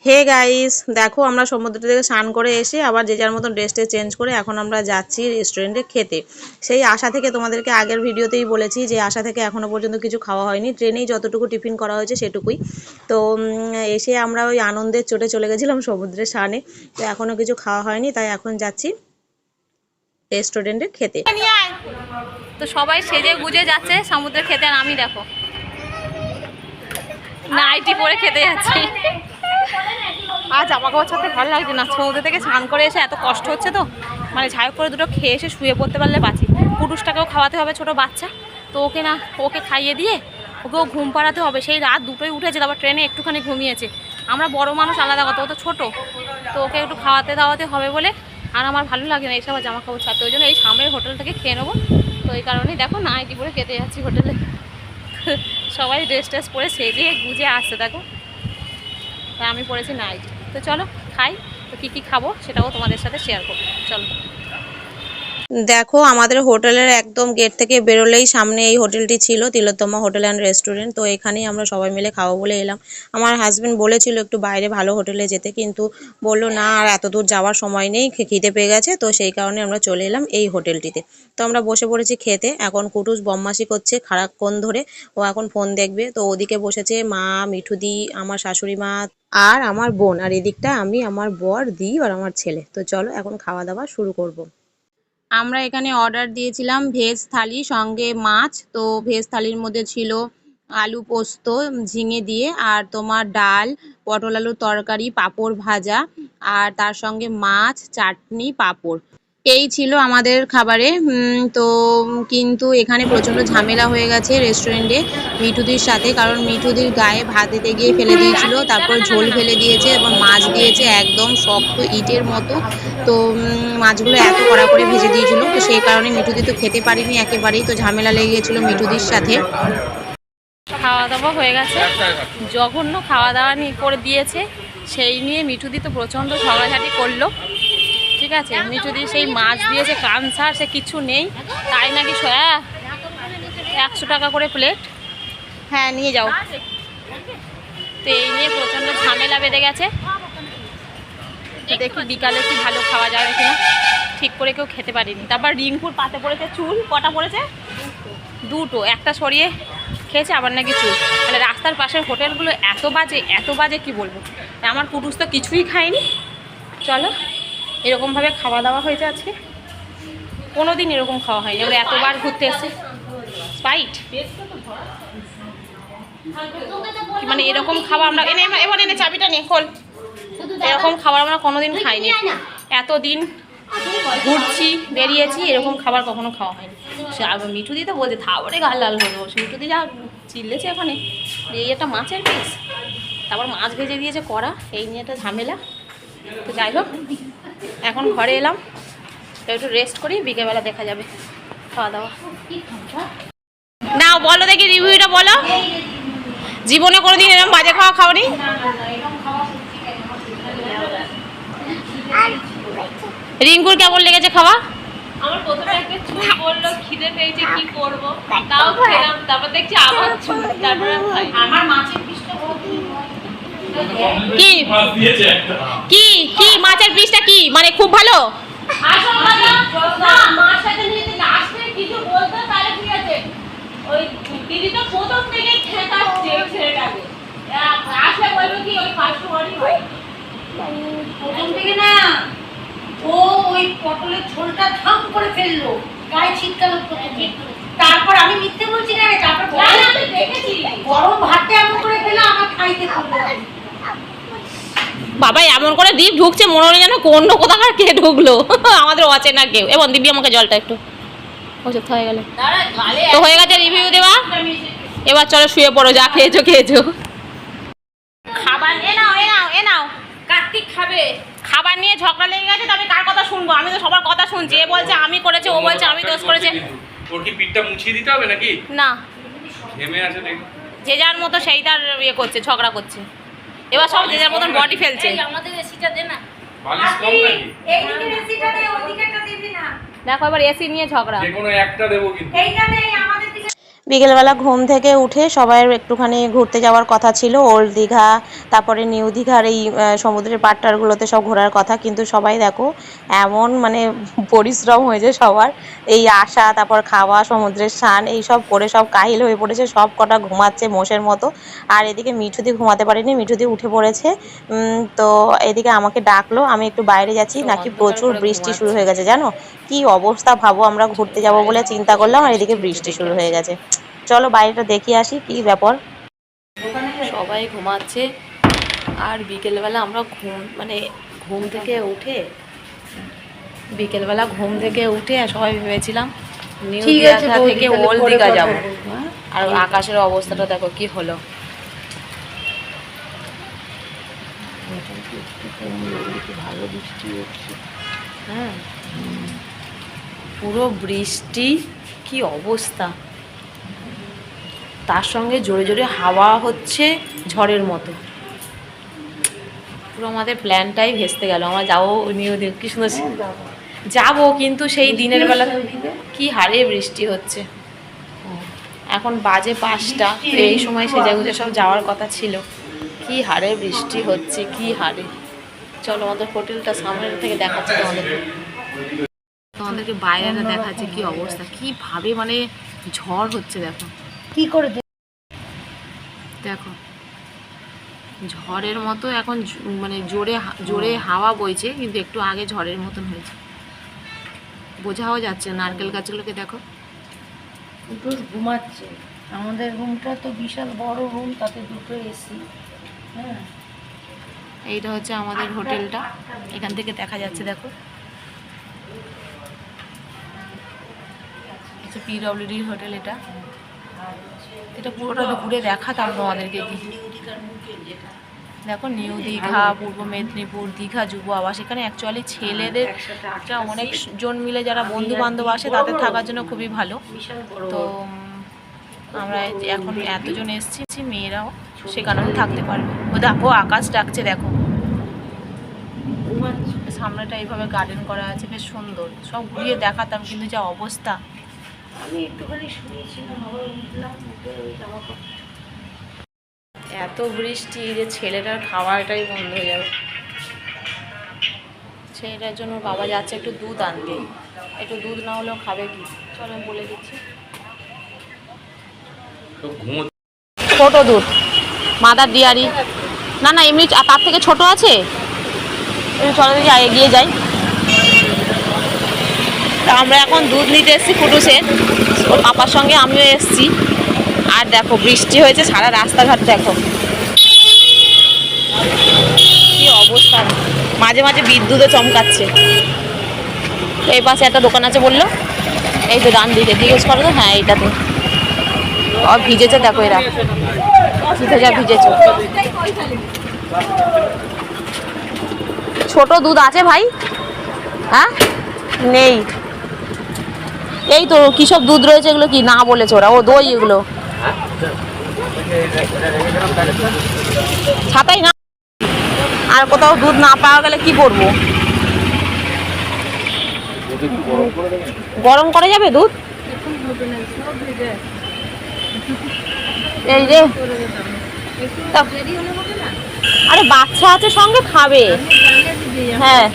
Hey guys, দেখো আমরা সমুদ্র থেকে স্নান করে এসে আবার যে যার মতন ড্রেসটা চেঞ্জ করে এখন আমরা যাচ্ছি রেস্টুরেন্টে খেতে। সেই আশা থেকে তোমাদেরকে আগের ভিডিওতেই বলেছি যে আশা থেকে এখনো পর্যন্ত কিছু খাওয়া হয়নি, ট্রেনেই যতটুকু টিফিন করা হয়েছে সেটুকুই। তো এসে আমরা ওই আনন্দের চোটে চলে গেছিলাম সমুদ্রের স্নানে, তো এখনো কিছু খাওয়া হয়নি, তাই এখন যাচ্ছি রেস্টুরেন্টে খেতে। তো সবাই সেজে গুজে যাচ্ছে সমুদ্রে খেতে, আর আমি দেখো নাইটি পরে খেতে যাচ্ছি। আজ জামা কাপড় ছাড়তে ভালো লাগছে না, সমুদ্র থেকে স্নান করে এসে এত কষ্ট হচ্ছে, তো মানে ঝাই করে দুটো খেয়ে এসে শুয়ে পড়তে পারলে বাঁচি। পুরুষটাকেও খাওয়াতে হবে, ছোট বাচ্চা তো, ওকে খাইয়ে দিয়ে ওকেও ঘুম পাড়াতে হবে। সেই রাত দুটোই উঠেছে, তারপর ট্রেনে একটুখানি ঘুমিয়েছে। আমরা বড় মানুষ আলাদা কথা, ও তো ছোটো, তো ওকে একটু খাওয়াতে দাওয়াতে হবে বলে। আর আমার ভালো লাগে না এইসব জামা কাপড় ছাড়তে, ওই জন্য এই সামনের হোটেল থেকে খেয়ে নেবো। তো এই কারণেই দেখো নাইটি পরে খেতে যাচ্ছি হোটেলে। সবাই ড্রেস ট্রেস পরে সেজে গুজে আসছে দেখো, আমি পরেছি নাইটি। তো চলো খাই, তো কী খাবো সেটাও তোমাদের সাথে শেয়ার করবো, চলো। দেখো আমাদের হোটেলের একদম গেট থেকে বেরোলেই সামনে এই হোটেলটি ছিল, তিলোত্তমা হোটেল অ্যান্ড রেস্টুরেন্ট। তো এখানেই আমরা সবাই মিলে খাবো বলে এলাম। আমার হাজবেন্ড বলেছিল একটু বাইরে ভালো হোটেলে যেতে, কিন্তু বললো না আর এত দূর যাওয়ার সময় নেই, খিদে পেয়ে গেছে। তো সেই কারণে আমরা চলে এলাম এই হোটেলটিতে। তো আমরা বসে পড়েছি খেতে। এখন কুটুস বদমাশি করছে খারাপক্ষণ ধরে, ও এখন ফোন দেখবে। তো ওদিকে বসেছে মা, মিঠুদি, আমার শাশুড়ি মা আর আমার বোন, আর এদিকটা আমি, আমার বর, দি আর আমার ছেলে। তো চলো এখন খাওয়া দাওয়া শুরু করবো। আমরা এখানে অর্ডার দিয়েছিলাম ভেজ থালি সঙ্গে মাছ। তো ভেজ থালির মধ্যে ছিল আলু পোস্ত ঝিঙে দিয়ে, আর তোমার ডাল, পটল আলুর তরকারি, পাঁপড় ভাজা, আর তার সঙ্গে মাছ, চাটনি, পাঁপড়। এই ছিল আমাদের খাবারে। তো কিন্তু এখানে প্রচণ্ড ঝামেলা হয়ে গেছে রেস্টুরেন্টে মিঠুদির সাথে, কারণ মিঠুদির গায়ে ভাত দিতে গিয়ে ফেলে দিয়েছিল, তারপর ঝোল ফেলে দিয়েছে এবং মাছ দিয়েছে একদম শক্ত ইটের মতো। তো মাছগুলো এত কড়া করে ভেজে দিয়েছিল, তো সেই কারণে মিঠুদি তো খেতে পারিনি একেবারেই। তো ঝামেলা লেগে গেছিলো মিঠুদির সাথে। খাওয়া দাওয়া হয়ে গেছে, জঘন্য খাওয়া দাওয়া নিয়ে করে দিয়েছে, সেই নিয়ে মিঠুদি তো প্রচণ্ড ঝগড়াঝাটি করলো। ঠিক আছে, মিঠুদি সেই মাছ দিয়েছে কানসার, সে কিছু নেই, তাই নাকি 100 টাকা করে প্লেট। হ্যাঁ নিয়ে যাও। তো এই নিয়ে প্রচণ্ড ঝামেলা বেঁধে গেছে। তো দেখি বিকালে কি ভালো খাওয়া যাবে কিনা, ঠিক করে কেউ খেতে পারিনি। তারপর রিঙ্কুর পাতে পড়েছে চুল, কটা পড়েছে? দুটো, একটা সরিয়ে খেয়েছে, আবার নাকি চুল। মানে রাস্তার পাশের হোটেলগুলো এত বাজে কি বলবো। আমার কুটুস তো কিছুই খায়নি। চলো, এরকমভাবে খাওয়া দাওয়া হয়েছে আজকে, কোনো দিন এরকম খাওয়া হয়নি। আমরা এতবার ঘুরতে এসেছি। স্পাইট মানে এরকম খাওয়া আমরা এনে চাবিটা নিয়ে খোল, এরকম খাবার আমরা কোনোদিন খাইনি। এতদিন ঘুরছি বেরিয়েছি, এরকম খাবার কখনো খাওয়া হয়নি। মিঠুদি তো বলছে থাবরে গাল লাল হলো, মিঠুদি যা চিল্লেছে ওখানে। এই একটা মাছের পিস, তারপর মাছ ভেজে দিয়েছে কড়া, এই নিয়ে একটা ঝামেলা। তো যাই হোক, এখন ঘরে এলাম, তো একটু রেস্ট করি, বিকেলবেলা দেখা যাবে খাওয়া দাওয়া। না বলো দেখি, রিভিউটা বলো। জীবনে কোনোদিন এরকম বাজে খাওয়া খাওনি? রিঙ্কুর কেমন লেগেছে খাওয়া? আমার প্রথমে একটা চুল বললো খিদে পেয়েছে কি করবো, তাও খেলাম। তারপর দেখছি আবার চুল, তারপরে আমার মাছের পিসটা কি কি কি মাছের পিসটা কি মানে খুব ভালো? কিছু বলতো তাহলে ঠিক আছে। ওই দিদি তো প্রথম থেকে ঠেকাচ্ছে ছেলেটাকে, আসলে বলবো কি ওই কাস্টমারই হয় প্রথম থেকে না। ও ওই পটলের ঝোলটা ধাম করে ফেললো, গায়ে ছিটকালো, তারপর আমি মিথ্যে বলছি না, তারপর আমি দেখেছি গরম ভাতটা এমন করে ফেলো আমার খাইতে করলো। বাবা এমন করে দীপ ঢুকছে, মনে হয় যেন অন্য কোথাকার কে ঢুকলো, আমাদের অচেনা কেউ। এবং দিবি আমাকে জলটা একটু, ওষুধ হয়ে গেলে তো হয়ে গেছে রিভিউ দেওয়া। এবার চলো শুয়ে পড়ো, যা খেয়েছো খেয়েছো। খাবার এ নাও কার্তিক খাবে। খাবার নিয়ে ঝগড়া লেগে গেছে, তো আমি কার কথা শুনবো? আমি তো সবার কথা শুনছি। এ বলছে আমি করেছে, ও বলছে আমি দোষ করেছে। ওর কি পিঠটা মুছিয়ে দিতে হবে নাকি? না, ঘেমে আছে দেখি, যে যার মতো সেই তার ইয়ে করছে, ঝগড়া করছে। এবার সব যে যার মতন বডি ফেলছে। আমাদের এসিটা দে না, বালিশ কম নাকি? এইদিকে এসিটা দে, ওদিকেরটা দিবি না। দেখো এবার এসি নিয়ে ঝগড়া। যে কোনো একটা দেবো কিন্তু। এইটা দে আমাদের দিকে। বিকেলবেলা ঘুম থেকে উঠে সবাই একটুখানি ঘুরতে যাওয়ার কথা ছিল, ওল্ড দীঘা, তারপরে নিউ দীঘার এই সমুদ্রের পাড়টারগুলোতে সব ঘোরার কথা, কিন্তু সবাই দেখো এমন মানে পরিশ্রম হয়েছে সবার, এই আসা, তারপর খাওয়া, সমুদ্রের স্নান, এইসব করে সব কাহিল হয়ে পড়েছে, সব কটা ঘুমাচ্ছে মোষের মতো। আর এদিকে মিঠুদি ঘুমাতে পারেনি, মিঠুদি উঠে পড়েছে। তো এদিকে আমাকে ডাকলো, আমি একটু বাইরে যাচ্ছি, সব নাকি অন্ধকার প্রচুর করে বৃষ্টি শুরু ঘুমাচ্ছে। হয়ে গেছে জানো। কি অবস্থা ভাবো, আমরা ঘুরতে চলো যাব বাইরে বলে যাই, চিন্তা কি করলাম আর এদিকে বৃষ্টি হচ্ছে বৃষ্টি দেখে শুরু হয়ে আসি। গেছে। চলো বাইরেটা দেখে আসি কি ব্যাপার। সবাই ঘুমাচ্ছে আর বিকেলবেলা আমরা ঘুম থেকে উঠে সবাই ভেবেছিলাম নিউ দীঘা থেকে ওল্ড দীঘা যাবো। আর আকাশের অবস্থাটা দেখো কি হলো। ভালো বৃষ্টি হচ্ছে, হ্যাঁ পুরো বৃষ্টি, কি অবস্থা, তার সঙ্গে জোরে জোরে হাওয়া হচ্ছে ঝড়ের মতো। পুরো আমাদের প্ল্যানটাই ভেস্তে গেল। আমরা যাবো নিউ দীঘা, কি সুন্দর যাবো, কিন্তু সেই দিনের বেলা কি হারে বৃষ্টি হচ্ছে। এখন বাজে 5টা, তো এই সময় সেজে গুজে সব যাওয়ার কথা ছিল, কি হারে বৃষ্টি হচ্ছে, কি হারে। চলো আমাদের হোটেলটা সামনের থেকে দেখাচ্ছি তোমাদেরকে বাইরেটা দেখাচ্ছে কি অবস্থা, কিভাবে মানে ঝড় হচ্ছে দেখো, কি করে দেখো ঝড়ের মতো এখন মানে জোরে জোরে হাওয়া বইছে, কিন্তু একটু আগে ঝড়ের মতন হয়েছে, বোঝাও যাচ্ছে। নারকেল গাছগুলোকে দেখো, দুটো ঘুমাচ্ছে। আমাদের রুমটা তো বিশাল বড় রুম, তাতে দুটো এসি। হ্যাঁ, এইটা হচ্ছে আমাদের হোটেলটা, এখান থেকে দেখা যাচ্ছে দেখো, পিডব্লিউডি হোটেল। এটা এটা পুরোটা ঘুরে দেখাতাম তোমাদেরকে কি। দেখো নিউ দীঘা, পূর্ব মেদিনীপুর, দীঘা যুব আবাস। এখানে অ্যাকচুয়ালি ছেলেদের অনেক জন মিলে যারা বন্ধু বান্ধব আসে তাদের থাকার জন্য খুবই ভালো। তো আমরা এখন এতজন এসেছি, মেয়েরাও সে কারণে থাকতে পারবে। ও দেখো আকাশ ডাকছে, দেখো সামনেটা এইভাবে গার্ডেন করা আছে, বেশ সুন্দর। সব ঘুরিয়ে দেখাতাম, কিন্তু যা অবস্থা। আমি একটুখানি শুয়েছিলাম, আবার উঠলাম, উঠে ওই জামা কাপড়। এত বৃষ্টি যে ছেলেটার খাওয়াটাই বন্ধ হয়ে যাবে। ছেলেটার জন্য বাবা যাচ্ছে একটু দুধ আনতে, একটু দুধ না হলেও খাবে কি। চলো আমি বলে দিচ্ছি, ছোট দুধ, মাদার ডিয়ারি। না না এমনি তার থেকে ছোট আছে, চলো দেখি এগিয়ে যাই। তা আমরা এখন দুধ নিতে এসেছি কুটুসের, ওর পাপার সঙ্গে আমিও এসেছি। আর দেখো বৃষ্টি হয়েছে, সারা রাস্তাঘাট দেখো কি অবস্থা, মাঝে মাঝে বিদ্যুৎও চমকাচ্ছে। এই পাশে একটা দোকান আছে বললো, এই তো ডান দিকে, জিজ্ঞেস করো তো। হ্যাঁ এইটাতে ভিজেছে, দেখো এরা যা ভিজেছে। ছোট দুধ আছে ভাই? হ্যাঁ নেই, এই তো কি সব দুধ রয়েছে, এগুলো কি না বলেছে ওরা, ও দই এগুলো। ছাতাই না, আর কোথাও দুধ না পাওয়া গেলে কি করবো? গরম করে যাবে দুধ, এই রে। আরে বাচ্চা আছে সঙ্গে, খাবে। হ্যাঁ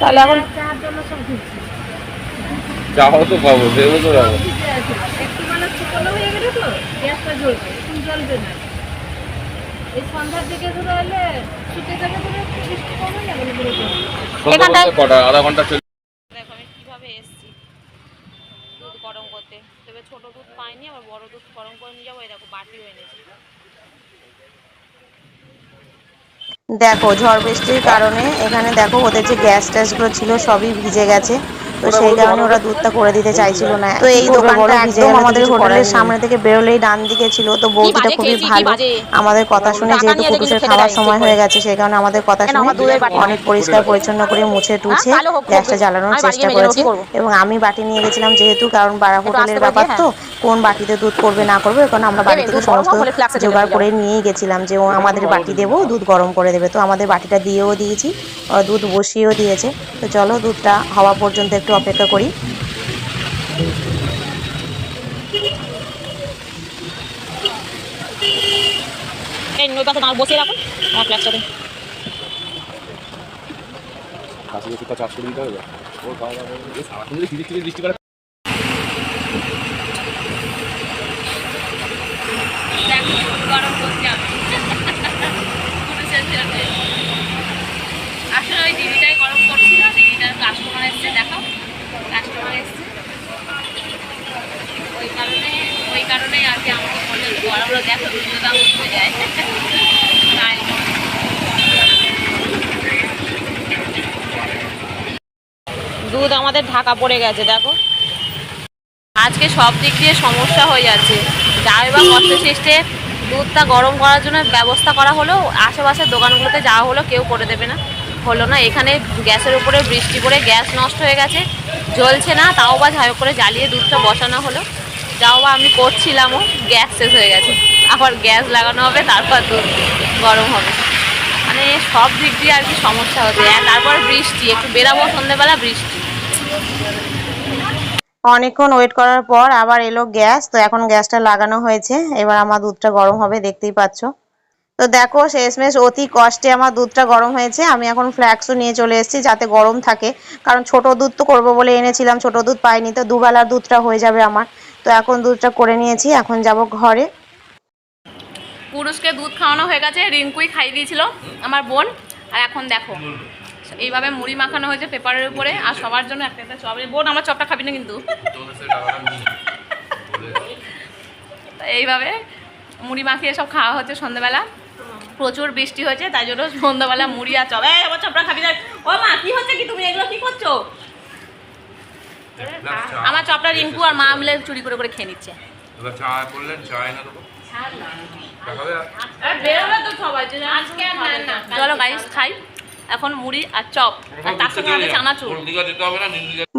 তাহলে এখন যাও তো পাবো, দেবো তো যাবো। একটু মানে শুকনো হয়ে গেলে তো গ্যাসটা জ্বলবে, এখন জ্বলবে না। এই সন্ধ্যার দিকে ধরে এলে শুকে যাবে, ধরে একটু বৃষ্টি কমে যাবে, ধরে এখানটায় কটা আধা ঘন্টা চলে। দেখো আমি কিভাবে এসেছি দুধ গরম করতে, তবে ছোট দুধ পাইনি, আবার বড় দুধ গরম করে নিয়ে যাবো। এই দেখো বাটিও এনেছি। দেখো ঝড় বৃষ্টির কারণে এখানে দেখো ওদের যে গ্যাস ট্যাসগুলো ছিল সবই ভিজে গেছে। তো সেই কারণে ওরা দুধটা করে দিতে চাইছিল না। তো এই দোকানটা একদম আমাদের হোটেলের সামনে থেকে বেরোলেই ডান দিকে ছিল। তো বৌদিটা খুবই ভালো, আমাদের কথা শুনে, যেহেতু কুটুসের খাওয়ার সময় হয়ে গেছে সেই কারণে আমাদের কথা শুনে অনেক পরিষ্কার পরিচ্ছন্ন করে মুছে টুছে গ্যাসটা জ্বালানোর চেষ্টা করেছে। এবং আমি বাটি নিয়ে গেছিলাম যেহেতু, কারণ হোটেলের ব্যাপার তো কোন বাটিতে দুধ করবে না করবে, কারণ আমরা বাড়ি থেকে সমস্ত জোগাড় করে নিয়েই গেছিলাম যে ও আমাদের বাটি দেবো, দুধ গরম করে দেবে। তো আমাদের বাটিটা দিয়েও দিয়েছি, দুধ বসিয়েও দিয়েছে। তো চলো দুধটা হওয়া পর্যন্ত একটু অপেক্ষা করি। বসিয়ে রাখুন আমার ফ্ল্যাক্সটাতে। চাষ করে দিতে হবে ওর সারাক্ষণ যদি বৃষ্টি করে আসলে ওই দিদিটাই গরম করছিল, দিদিটার কাস্টমার এসছে, দেখো কাস্টমার এসছে, ওই কারণেই আর কি আমাকে বললে গরমগুলো দেখো দুধের দাম উঠে যায়। তাই দুধ আমাদের ঢাকা পড়ে গেছে দেখো। আজকে সব দিক দিয়ে সমস্যা হয়ে যাচ্ছে, যাই বা কষ্ট চেষ্টে দুধটা গরম করার জন্য ব্যবস্থা করা হলেও আশেপাশের দোকানগুলোতে যাওয়া হলো, কেউ করে দেবে না, হলো না। এখানে গ্যাসের উপরে বৃষ্টি পড়ে গ্যাস নষ্ট হয়ে গেছে, জ্বলছে না, তাও বা ঝাই করে জ্বালিয়ে দুধটা বসানো হলো, যাও বা আমি করছিলামও, গ্যাস শেষ হয়ে গেছে, আবার গ্যাস লাগানো হবে, তারপর দুধ গরম হবে। মানে সব দিক দিয়ে আর কি সমস্যা হচ্ছে। তারপর বৃষ্টি, একটু বেরাবো সন্ধ্যেবেলা, বৃষ্টি। অনেকক্ষণ ওয়েট করার পর আবার এলো গ্যাস। তো এখন গ্যাসটা লাগানো হয়েছে, এবার আমার দুধটা গরম হবে, দেখতেই পাচ্ছ। তো দেখো শেষমেশ অতি কষ্টে আমার দুধটা গরম হয়েছে। আমি এখন ফ্ল্যাক্সও নিয়ে চলে এসেছি যাতে গরম থাকে, কারণ ছোট দুধ তো করবো বলে এনেছিলাম, ছোট দুধ পাইনি, তো দুবেলার দুধটা হয়ে যাবে আমার। তো এখন দুধটা করে নিয়েছি, এখন যাব ঘরে। পুরুষকে দুধ খাওয়ানো হয়ে গেছে, রিঙ্কুই খাইয়ে দিয়েছিল আমার বোন। আর এখন দেখো এইভাবে মুড়ি মাখানো হয়েছে পেপারের উপরে, আর সবার জন্য একটা একটা চপ। বোন আমার চপটা খাবি না কিন্তু। এইভাবে মুড়ি মাখিয়ে সব খাওয়া হচ্ছে সন্ধ্যাবেলা। প্রচুর বৃষ্টি হয়েছে, তাই জন্য সন্ধ্যাবেলা মুড়ি আর চপ। আমার চপটা খাবি না। ও মা কি হচ্ছে কি, তুমি এগুলো কি করছো? আমার চপটা রিঙ্কু আর মা মিলে চুরি করে করে খেয়ে নিচ্ছে। চলো গাইস খাই এখন মুড়ি আর চপ, আর তার সঙ্গে আমাদের চানাচুর।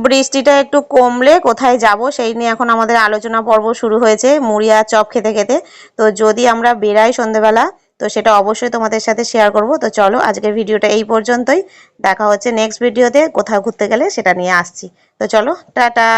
বৃষ্টিটা একটু কমলে কোথায় যাব সেই নিয়ে এখন আমাদের আলোচনা পর্ব শুরু হয়েছে, মুড়ি আর চপ খেতে খেতে। তো যদি আমরা বেরাই সন্ধ্যেবেলা তো সেটা অবশ্যই তোমাদের সাথে শেয়ার করব। তো চলো আজকের ভিডিওটা এই পর্যন্তই, দেখা হচ্ছে নেক্সট ভিডিওতে, কোথাও ঘুরতে গেলে সেটা নিয়ে আসছি। তো চলো টাটা।